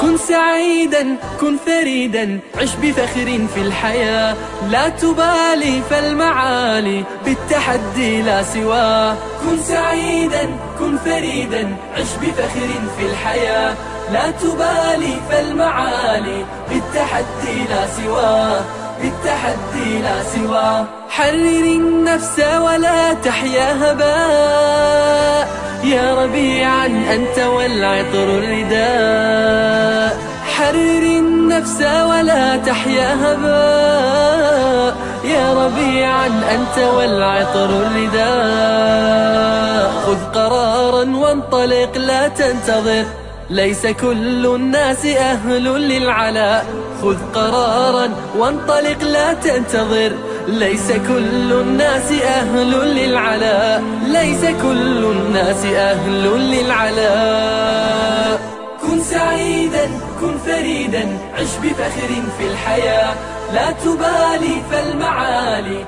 كن سعيدا كن فريدا عش بفخر في الحياة، لا تبالي فالمعالي بالتحدي لا سواه. كن سعيدا كن فريدا عش بفخر في الحياة، لا تبالي فالمعالي بالتحدي لا سواه، بالتحدي لا سواه. حرر النفس ولا تحيا هباء، يا ربيعا أنت والعطر الرداء. حرر النفس ولا تحيا هباء، يا ربيعا أنت والعطر الرداء. خذ قرارا وانطلق لا تنتظر، ليس كل الناس أهل للعلاء. خذ قرارا وانطلق لا تنتظر، ليس كل الناس أهل للعلاء، ليس كل الناس أهل للعلاء. كن سعيدا كن فريدا عش بفخر في الحياة، لا تبالي فالمعالي